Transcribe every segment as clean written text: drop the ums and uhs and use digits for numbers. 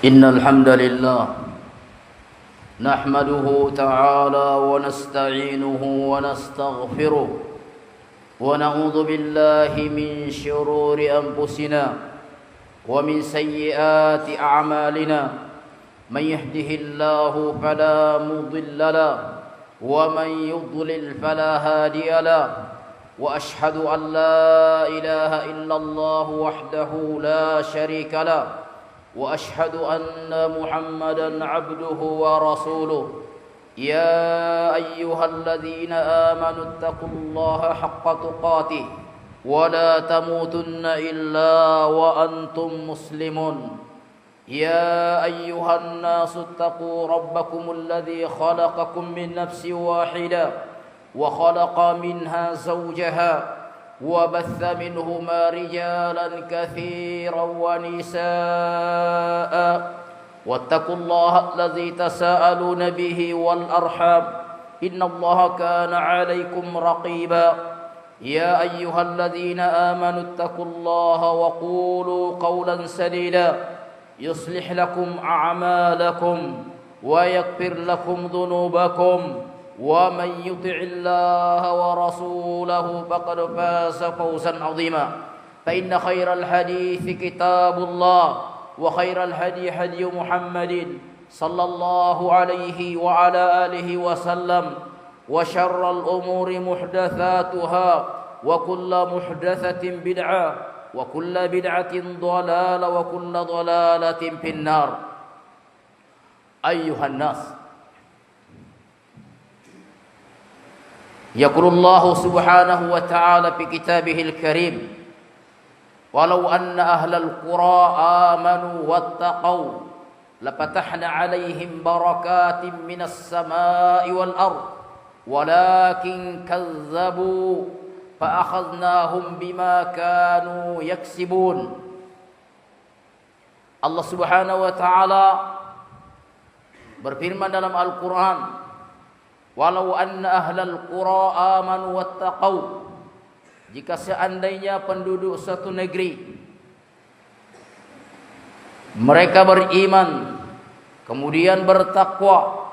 إن الحمد لله نحمده تعالى ونستعينه ونستغفره ونعوذ بالله من شرور أنفسنا ومن سيئات أعمالنا من يهده الله فلا مضل له ومن يضلل فلا هادي له وأشهد أن لا إله إلا الله وحده لا شريك له وأشهد أن محمدا عبده ورسوله يا أيها الذين آمنوا اتقوا الله حق تقاته ولا تموتن إلا وأنتم مسلمون يا أيها الناس اتقوا ربكم الذي خلقكم من نفس واحدة وخلق منها زوجها وبث منهما رجالا كثيرا ونساء واتقوا الله الذي تساءلون به والأرحام إن الله كان عليكم رقيبا يا أيها الذين آمنوا اتقوا الله وقولوا قولا سديدا يصلح لكم أعمالكم ويغفر لكم ذنوبكم ومن يطع الله ورسوله فقد فاز فوزا عظيما فإن خير الحديث كتاب الله وخير الهدي هدي محمد صلى الله عليه وعلى آله وسلم وشر الأمور محدثاتها وكل محدثة بدعة وكل بدعة ضلالة وكل ضلالة في النار أيها الناس يقول الله سبحانه وتعالى في كتابه الكريم ولو أن أهل القرى آمنوا واتقوا لفتحنا عليهم بركات من السماء والأرض ولكن كذبوا فأخذناهم بما كانوا يكسبون. Allah Subhanahu wa taala berfirman dalam Al-Qur'an, walau anna ahlal qura amanu wattaqau, jika seandainya penduduk satu negeri mereka beriman kemudian bertakwa,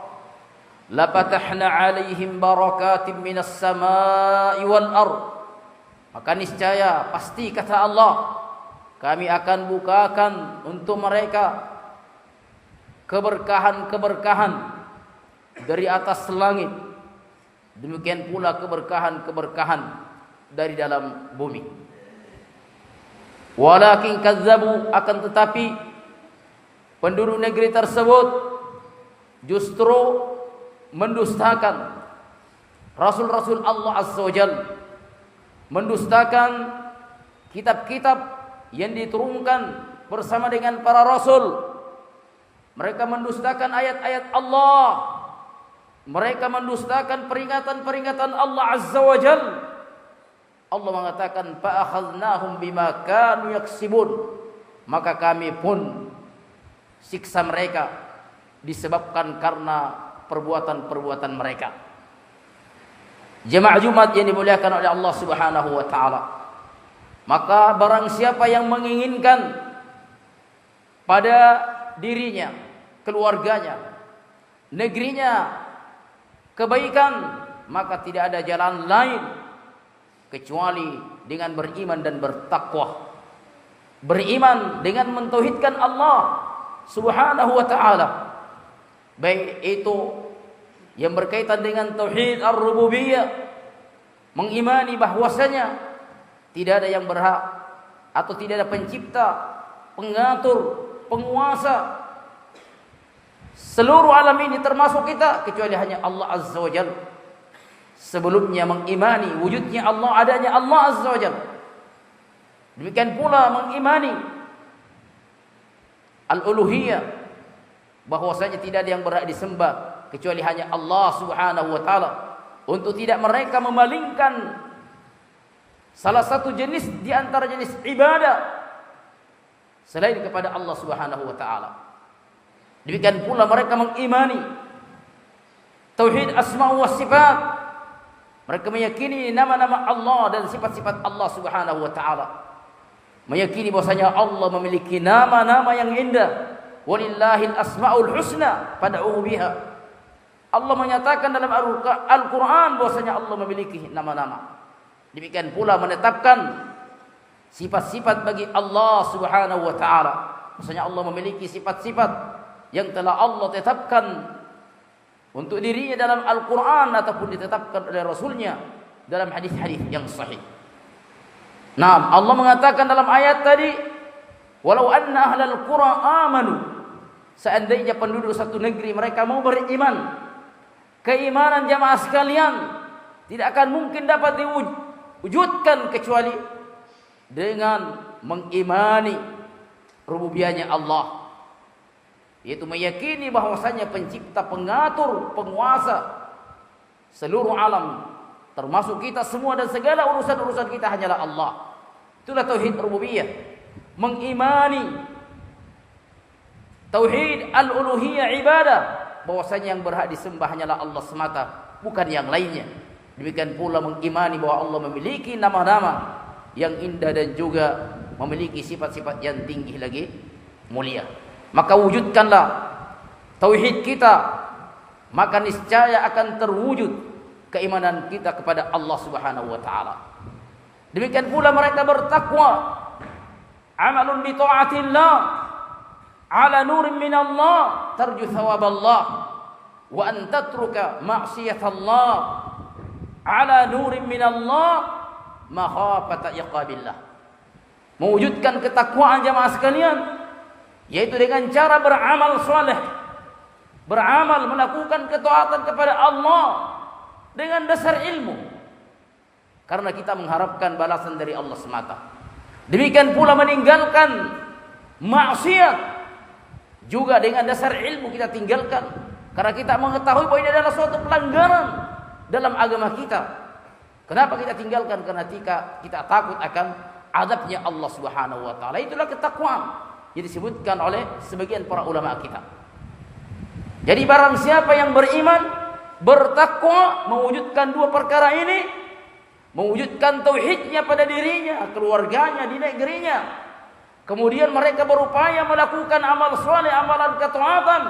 la fatahna alaihim barakatim minas samai wal ard, maka niscaya pasti kata Allah kami akan bukakan untuk mereka keberkahan-keberkahan dari atas langit, demikian pula keberkahan-keberkahan dari dalam bumi. Walakin kazzabu, akan tetapi penduduk negeri tersebut justru mendustakan Rasul-Rasul Allah Azza wa Jalla, mendustakan kitab-kitab yang diturunkan bersama dengan para Rasul. Mereka mendustakan ayat-ayat Allah, mereka mendustakan peringatan-peringatan Allah Azza wa Jalla. Allah mengatakan fa'akhadnahum bima kanu yaksibun, maka kami pun siksa mereka disebabkan karena perbuatan-perbuatan mereka. Jemaah Jumat yang dimuliakan oleh Allah Subhanahu wa taala, maka barang siapa yang menginginkan pada dirinya, keluarganya, negerinya kebaikan, maka tidak ada jalan lain kecuali dengan beriman dan bertakwa. Beriman dengan mentauhidkan Allah Subhanahu wa taala, baik itu yang berkaitan dengan tauhid ar-rububiyah, mengimani bahwasanya tidak ada yang berhak atau tidak ada pencipta, pengatur, penguasa seluruh alam ini termasuk kita kecuali hanya Allah Azza wa Jalla. Sebelumnya mengimani wujudnya Allah, adanya Allah Azza wa Jalla. Demikian pula mengimani al-uluhiyah, bahwasanya tidak ada yang berhak disembah kecuali hanya Allah Subhanahu wa taala. Untuk tidak mereka memalingkan salah satu jenis di antara jenis ibadah selain kepada Allah Subhanahu wa taala. Demikian pula mereka mengimani tauhid asma wa sifat. Mereka meyakini nama-nama Allah dan sifat-sifat Allah Subhanahu wa taala. Meyakini bahwasanya Allah memiliki nama-nama yang indah, Walillahil asmaul husna fad'uhu biha. Allah menyatakan dalam Al-Qur'an bahwasanya Allah memiliki nama-nama. Demikian pula menetapkan sifat-sifat bagi Allah Subhanahu wa taala. Maksudnya Allah memiliki sifat-sifat yang telah Allah tetapkan untuk dirinya dalam Al-Qur'an ataupun ditetapkan oleh Rasulnya dalam hadis-hadis yang sahih. Nah, Allah mengatakan dalam ayat tadi, walau anna ahlal qura amanu, seandainya penduduk satu negeri mereka mau beriman, keimanan jamaah sekalian tidak akan mungkin dapat diwujudkan kecuali dengan mengimani rububiyahnya Allah, yaitu meyakini bahwasanya pencipta, pengatur, penguasa seluruh alam termasuk kita semua dan segala urusan-urusan kita hanyalah Allah. Itulah tauhid rububiyah. Mengimani tauhid al-uluhiyah ibadah, bahwasanya yang berhak disembah hanyalah Allah semata, bukan yang lainnya. Demikian pula mengimani bahwa Allah memiliki nama-nama yang indah dan juga memiliki sifat-sifat yang tinggi lagi mulia. Maka wujudkanlah tauhid kita, maka niscaya akan terwujud keimanan kita kepada Allah Subhanahu wa taala. Demikian pula mereka bertakwa, amalun bi taatillah ala nurin min Allah tarju thawab Allah, wa an tatruka ma'siyat Allah ala nurin min Allah makhafata iqabillah. Mewujudkan ketakwaan jamaah sekalian, yaitu dengan cara beramal saleh, beramal melakukan ketaatan kepada Allah dengan dasar ilmu, karena kita mengharapkan balasan dari Allah semata. Demikian pula meninggalkan maksiat juga dengan dasar ilmu kita tinggalkan, karena kita mengetahui bahwa ini adalah suatu pelanggaran dalam agama kita. Kenapa kita tinggalkan? Karena kita takut akan azabnya Allah Subhanahu wa taala. Itulah ketakwaan yang disebutkan oleh sebagian para ulama kita. Jadi barang siapa yang beriman, bertakwa, mewujudkan dua perkara ini, mewujudkan tauhidnya pada dirinya, keluarganya, di negerinya, kemudian mereka berupaya melakukan amal saleh, amalan ketaatan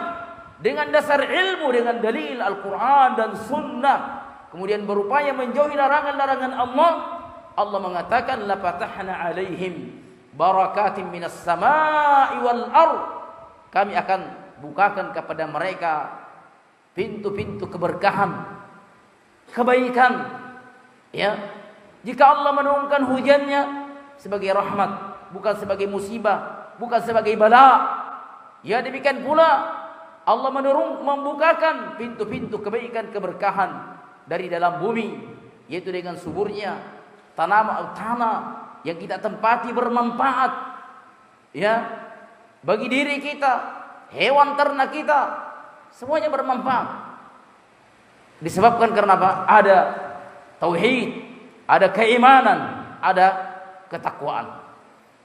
dengan dasar ilmu, dengan dalil Al-Quran dan Sunnah, kemudian berupaya menjauhi larangan-larangan Allah. Allah mengatakan, la fatahna alaihim barakatim minas sama'i wal ard, kami akan bukakan kepada mereka pintu-pintu keberkahan, kebaikan. Ya, jika Allah menurunkan hujannya sebagai rahmat, bukan sebagai musibah, bukan sebagai bala. Ya, demikian pula Allah membukakan pintu-pintu kebaikan, keberkahan dari dalam bumi, yaitu dengan suburnya tanah yang kita tempati bermanfaat, ya, bagi diri kita, hewan ternak kita, semuanya bermanfaat. Disebabkan karena apa? Ada tauhid, ada keimanan, ada ketakwaan.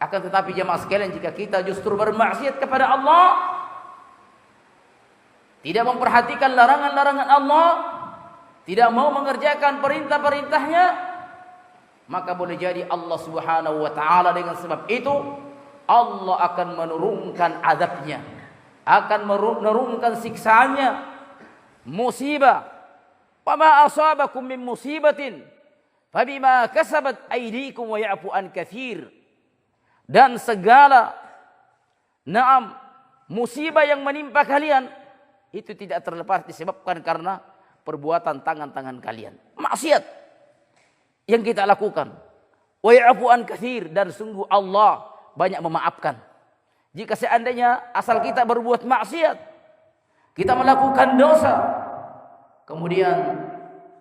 Akan tetapi jemaah sekalian, jika kita justru bermaksiat kepada Allah, tidak memperhatikan larangan-larangan Allah, tidak mau mengerjakan perintah-perintahnya, maka boleh jadi Allah Subhanahu wa taala dengan sebab itu Allah akan menurunkan azabnya, akan menurunkan siksaannya, musibah. Wama asabakum min musibatin fabima kasabat aydikum wa ya'fu an katsir. Dan segala musibah yang menimpa kalian itu tidak terlepas disebabkan karena perbuatan tangan-tangan kalian, maksiat yang kita lakukan. Wa ya'fu an katsir, dan sungguh Allah banyak memaafkan. Jika seandainya asal kita berbuat maksiat, kita melakukan dosa, kemudian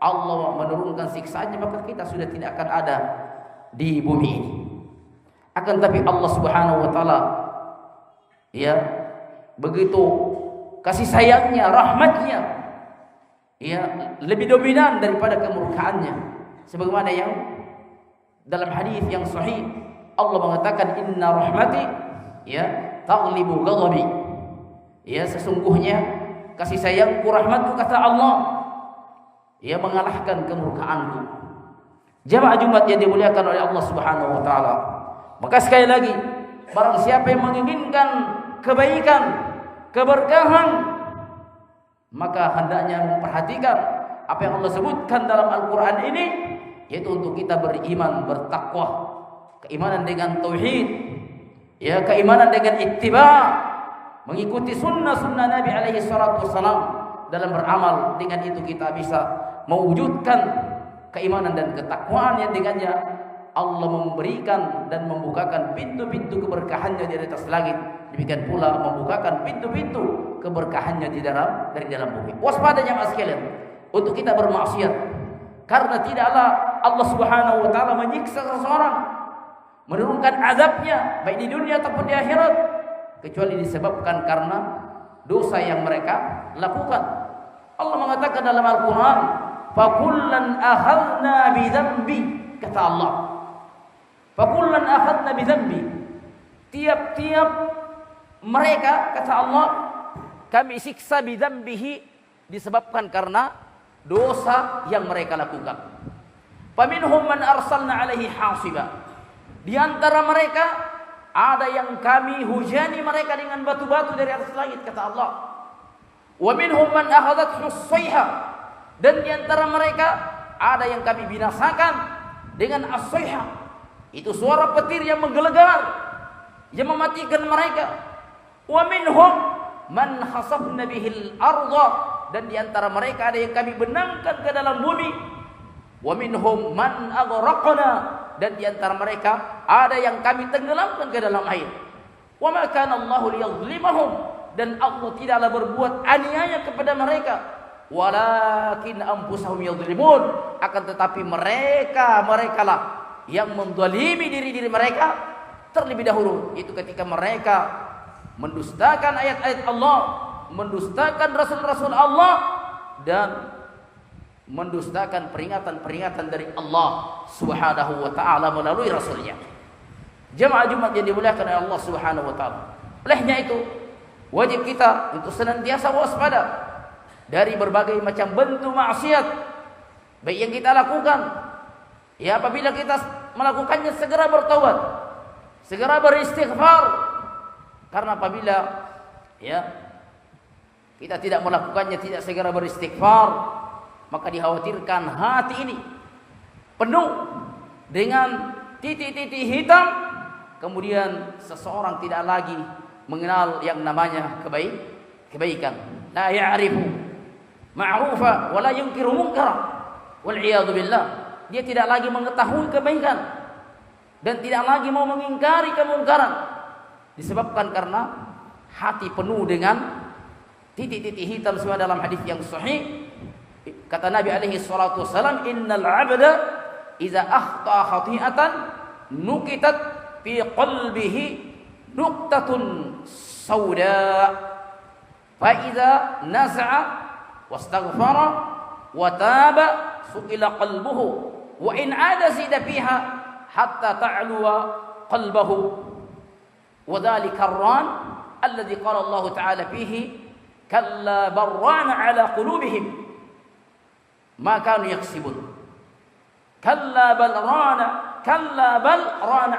Allah menurunkan siksanya, maka kita sudah tidak akan ada di bumi ini. Akan tapi Allah Subhanahu wa taala, ya, begitu kasih sayangnya, rahmatnya, ya, lebih dominan daripada kemurkaannya. Sebagaimana yang dalam hadis yang sahih Allah mengatakan, inna rahmati, ya, taghlibu ghadabi. Ya, sesungguhnya kasih sayangku, rahmatku, kata Allah, ya, mengalahkan kemurkaanku. Jamaah Jumat yang dimuliakan oleh Allah Subhanahu wa taala. Maka sekali lagi, barang siapa yang menginginkan kebaikan, keberkahan, maka hendaknya memperhatikan apa yang Allah sebutkan dalam Al-Quran ini, yaitu untuk kita beriman, bertakwa, keimanan dengan tauhid, ya, keimanan dengan ittiba, mengikuti sunnah-sunnah Nabi alaihi salatu wassalam. Dalam beramal, dengan itu kita bisa mewujudkan keimanan dan ketakwaan yang dengannya Allah memberikan dan membukakan pintu-pintu keberkahannya di atas langit. Demikian pula membukakan pintu-pintu keberkahannya dari dalam bumi. Waspada jemaah sekalian untuk kita bermaksiat, karena tidaklah Allah Subhanahu wa taala menyiksa seseorang, menurunkan azabnya baik di dunia ataupun di akhirat, kecuali disebabkan karena dosa yang mereka lakukan. Allah mengatakan dalam Al-Quran, "Fakullan akhadna bidzambi," kata Allah. "Fakullan akhadna bidzambi." Tiap-tiap mereka, kata Allah, kami siksa bidzambihi, disebabkan karena dosa yang mereka lakukan. Faminhum man arsalna alaihi hasiba. Di antara mereka ada yang kami hujani mereka dengan batu-batu dari atas langit, kata Allah. Wa minhum man akhadathu as-sayha, dan di antara mereka ada yang kami binasakan dengan as-sayha. Itu suara petir yang menggelegar, yang mematikan mereka. Wa minhum man khasafna bihil arda, dan di antara mereka ada yang kami benangkan ke dalam bumi. Wa minhum man aghraqna, dan di antara mereka ada yang kami tenggelamkan ke dalam air. Wa ma kana Allahu liyadhlimahum, dan Allah tidaklah berbuat aniaya kepada mereka, walakin anfusahum yadhlimun, akan tetapi mereka lah yang menzalimi diri mereka terlebih dahulu. Itu ketika mereka mendustakan ayat-ayat Allah, mendustakan rasul-rasul Allah, dan mendustakan peringatan-peringatan dari Allah Subhanahu wa taala melalui rasulnya. Jemaah Jumat yang dimuliakan oleh Allah Subhanahu wa taala. Olehnya itu wajib kita untuk senantiasa waspada dari berbagai macam bentuk maksiat baik yang kita lakukan. Ya, apabila kita melakukannya segera bertaubat, segera beristighfar. Karena apabila ya kita tidak melakukannya, tidak segera beristighfar, maka dikhawatirkan hati ini penuh dengan titik-titik hitam, kemudian seseorang tidak lagi mengenal yang namanya kebaikan. La ya'rifu ma'rufa wa la yunkiru munkara. Wal iyadu billah. Dia tidak lagi mengetahui kebaikan dan tidak lagi mau mengingkari kemungkaran, disebabkan karena hati penuh dengan titik-titik hitam. Semua dalam hadis yang sahih kata Nabi alaihi salatu wasallam, "Innal 'abda idza akhta khati'atan nukitat fi qalbihi nuqtatun sauda, fa idza naza'a wastaghfara wa taba suqila qalbuhu wa in 'ada zida fiha hatta ta'luwa qalbuhu wa dhalika ar-ran alladhi qala Allah ta'ala fihi kalla barrana 'ala qulubihim ma kanu yaksibun." Kalla bal rana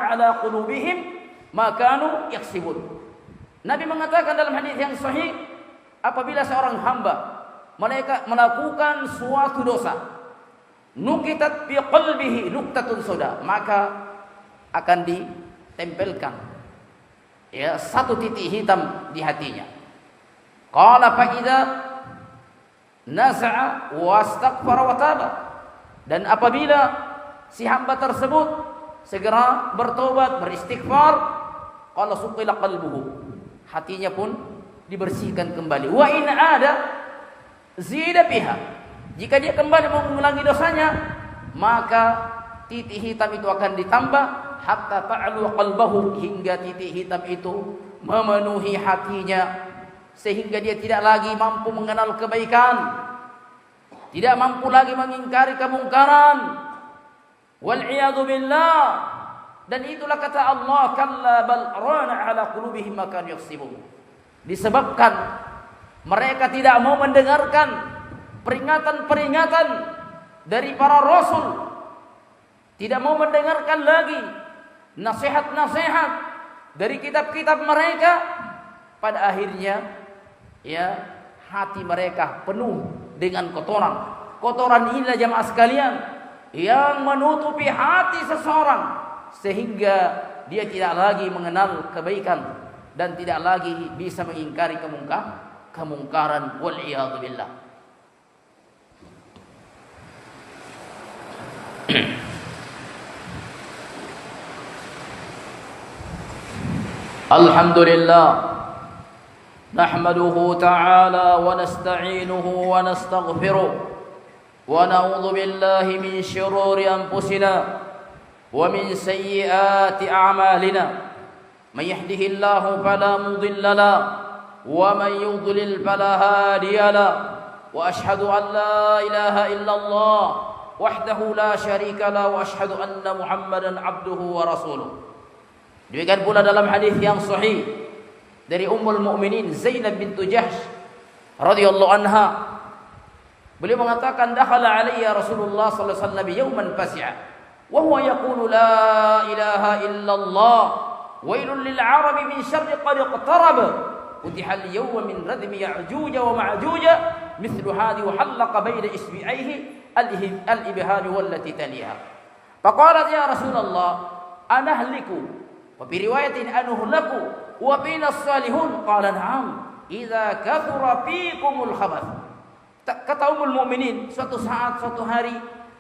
'ala qulubihim ma kanu yaksibun. Nabi mengatakan dalam hadis yang sahih, apabila seorang hamba mereka melakukan suatu dosa, nukitat fi qalbihi nuqtatun sauda, maka akan ditempelkan ya satu titik hitam di hatinya. Qala fa idza naza'a wastaghfara wa taba, dan apabila si hamba tersebut segera bertobat, beristighfar, qala suqila qalbuhu, hatinya pun dibersihkan kembali. Wa in ada zida fiha, jika dia kembali mengulangi dosanya, maka titik hitam itu akan ditambah hatta ta'lu qalbahu, hingga titik hitam itu memenuhi hatinya, sehingga dia tidak lagi mampu mengenal kebaikan, tidak mampu lagi mengingkari kemungkaran. Wal iyadu billah. Dan itulah kata Allah, kalla bal rana 'ala qulubihim ma kanu yaksibun. Disebabkan mereka tidak mau mendengarkan peringatan-peringatan dari para rasul, tidak mau mendengarkan lagi nasihat-nasihat dari kitab-kitab mereka, pada akhirnya ya, hati mereka penuh dengan kotoran. Kotoran inilah jamaah sekalian yang menutupi hati seseorang sehingga dia tidak lagi mengenal kebaikan dan tidak lagi bisa mengingkari kemungkaran. Wal iyadzu billah. Alhamdulillah, nahmaduhu ta'ala wa nasta'inuhu wa nastaghfiruh wa na'udzu billahi min shururi anfusina wa min sayyiati a'malina. Man yahdihillahu fala mudilla lahu wa man yudlil fala hadiya lahu. Wa ashhadu an la ilaha illallah wahdahu la syarika lahu wa ashhadu anna Muhammadan abduhu wa rasuluh. Demikian pula dalam hadis yang sahih dari Ummul Mukminin Zainab bintu Jahsh radhiyallahu anha, beliau mengatakan, dakhala alayya Rasulullah sallallahu alaihi wasallam yawman fasi'a wa huwa yaqulu la ilaha illallah wailul lil arabi min syarri qad iqtarab utiha al yawma min radmi ya'juj wa ma'juj mithlu hadhi wa halaqa bayna isbi'aihi al ibham wallati taliha. Faqalat ya Rasulullah anahliku wa fi riwayatin anuhlaku wa fina as-salihun. Qala na'am idza kathura fikumul khabath. Kata Ummul Mukminin, suatu saat, suatu hari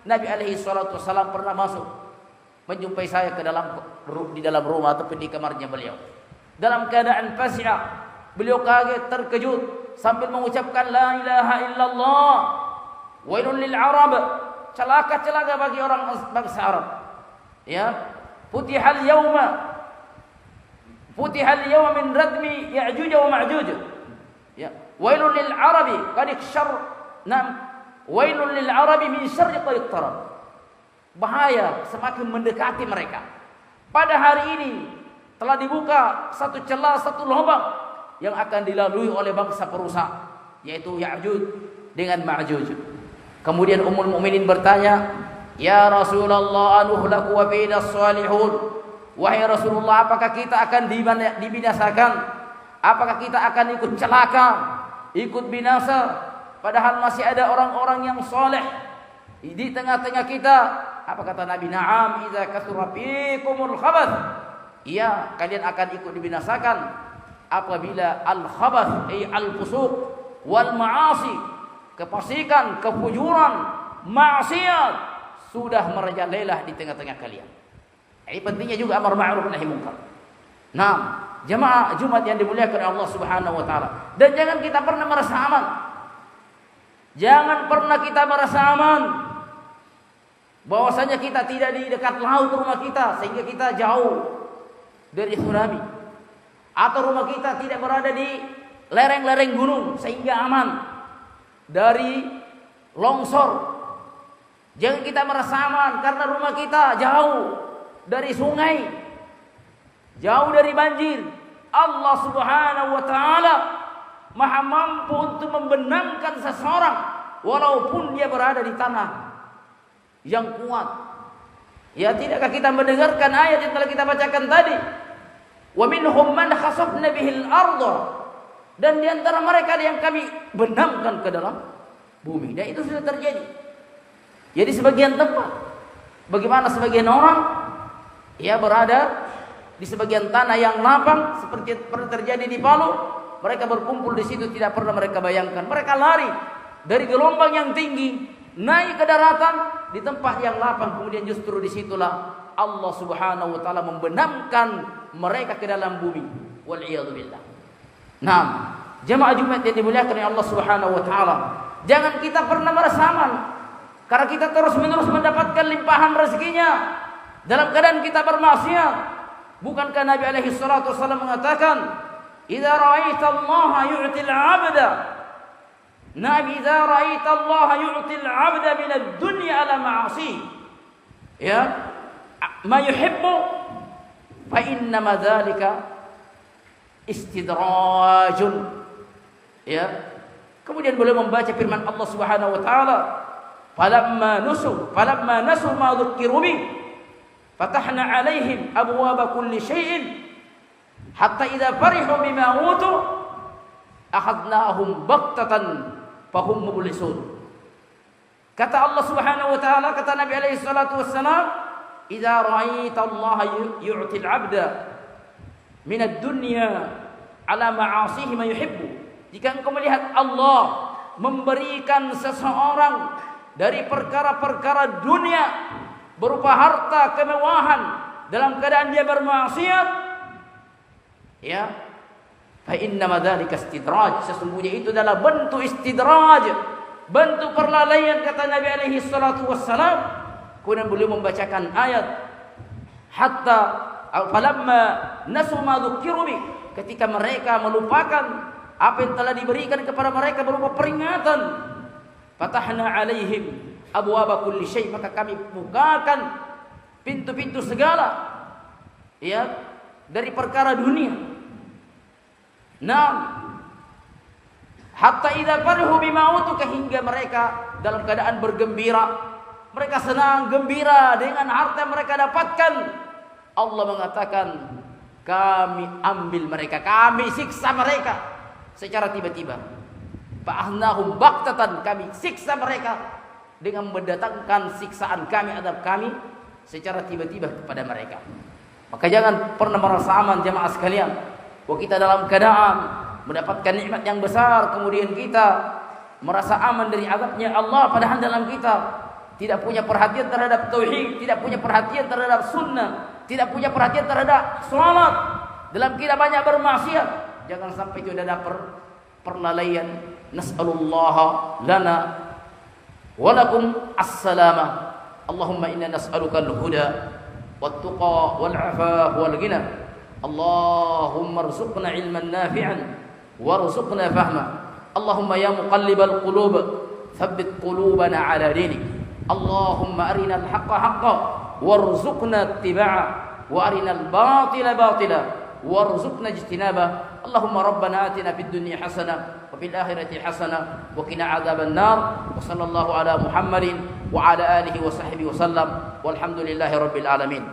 Nabi alaihi salatu wasallam pernah masuk menjumpai saya di dalam rumah ataupun di kamarnya beliau dalam keadaan fasi'a. Beliau kaget, terkejut sambil mengucapkan la ilaha illallah wailul lil arab, celaka bagi orang bangsa Arab. Ya, futihal yawma min radmi ya'juj wa ma'juj. Ya, wailul lil arabi qad wailul lil arabi min syarri qad iqtarab. Bahaya semakin mendekati mereka. Pada hari ini telah dibuka satu celah, satu lubang yang akan dilalui oleh bangsa perusak, yaitu Ya'juj dengan Ma'juj. Kemudian Ummul Mukminin bertanya, "Ya Rasulullah, anuhlaku wa fina as-salihun." Wahai Rasulullah, apakah kita akan dibinasakan? Apakah kita akan ikut celaka, ikut binasa, padahal masih ada orang-orang yang soleh di tengah-tengah kita? Apa kata Nabi? Na'am idza kathura fikumul khabath. Iya, kalian akan ikut dibinasakan apabila al-khabath ay al-fusuq wal ma'asi, kefasikan, kefujuran, maksiat sudah merajalela di tengah-tah kalian. Ini pentingnya juga amar ma'ruf nahi munkar. Nah, jemaah Jumat yang dimuliakan oleh Allah Subhanahu wa taala. Dan jangan kita pernah merasa aman. Jangan pernah kita merasa aman bahwasanya kita tidak di dekat laut rumah kita sehingga kita jauh dari tsunami, atau rumah kita tidak berada di lereng-lereng gunung sehingga aman dari longsor. Jangan kita merasa aman karena rumah kita jauh dari sungai, jauh dari banjir. Allah Subhanahu wa taala Maha mampu untuk membenamkan seseorang walaupun dia berada di tanah yang kuat. Ya, tidakkah kita mendengarkan ayat yang telah kita bacakan tadi? Wa minhum man khasafna bihil ardh. Dan di antara mereka ada yang kami benamkan ke dalam bumi. Dan itu sudah terjadi. Jadi sebagian tempat, bagaimana sebagian orang ya berada di sebagian tanah yang lapang seperti pernah terjadi di Palu, mereka berkumpul di situ tidak pernah mereka bayangkan. Mereka lari dari gelombang yang tinggi naik ke daratan di tempat yang lapang, kemudian justru disitulah Allah Subhanahu wa taala membenamkan mereka ke dalam bumi. Wal iyadzu billah. Nah, jemaah Jumat yang dimuliakan oleh Allah Subhanahu wa taala, jangan kita pernah merasa aman karena kita terus-menerus mendapatkan limpahan rezekinya dalam keadaan kita bermaksiat. Bukankah Nabi alaihi salatu wasallam mengatakan, "Idza ra'aita Allah yu'til 'abda." Nabi idza ra'aita Allah yu'til 'abda min ad-dunya ala ma'asi. Ya, ma yuhibbu fa inna ma dzalika istidrajun. Ya. Kemudian beliau membaca firman Allah Subhanahu wa taala, "Falamma nasu ma dzukkiru bih fatahna 'alaihim abwaaba kulli syai'in hatta idza farihu bima utu akhadnahum baghtatan fahum mublisun. Kata Allah Subhanahu wa taala, kata Nabi alaihi salatu wassalam, "Idza ra'aita Allah yu'til 'abda min ad-dunya ala ma'asihi ma yuhibbu." Jika engkau melihat Allah memberikan seseorang dari perkara-perkara dunia berupa harta, kemewahan dalam keadaan dia bermaksiat, ya, fa inna dzalika istidraj, sesungguhnya itu adalah bentuk istidraj, bentuk perlalaian, kata Nabi alaihi salatu wassalam. Kemudian beliau membacakan ayat, hatta falamma nasu ma dzukiru bi, ketika mereka melupakan apa yang telah diberikan kepada mereka berupa peringatan, fatahna alaihim abwaaba kulli syai, maka kami bukakan pintu-pintu segala, ya, dari perkara dunia. Nah, hatta idza farihu bima utu, hingga mereka dalam keadaan bergembira, mereka senang gembira dengan harta yang mereka dapatkan, Allah mengatakan kami ambil mereka, kami siksa mereka secara tiba-tiba. Fa'ahnahum baghtatan, kami siksa mereka dengan mendatangkan siksaan kami, adab kami secara tiba-tiba kepada mereka. Maka jangan pernah merasa aman jemaah sekalian, bahwa kita dalam keadaan mendapatkan nikmat yang besar, kemudian kita merasa aman dari azabnya Allah, padahal dalam kita tidak punya perhatian terhadap tauhid, tidak punya perhatian terhadap sunnah, tidak punya perhatian terhadap salat, dalam kita banyak bermaksiat. Jangan sampai itu ada perlalaian. Nas'alullah lana wa lakum as-salama. Allahumma inna nas'aluka al-huda wat-tuqa wal-'afaf wal-ghina. Allahumma arzuqna 'ilman nafi'an warzuqna fahma. Allahumma ya muqallibal qulub thabbit qulubana 'ala dinik. Allahumma arina al-haqqa haqqan warzuqna ittiba'a wa arina al-batila batila warzuqna ijtinaba. Allahumma rabbana atina fid dunya hasanah wa fil akhirati hasanah wa qina adzaban nar. Wa sallallahu ala Muhammadin wa ala alihi wa sahbihi wa sallam. Walhamdulillahi rabbil alamin.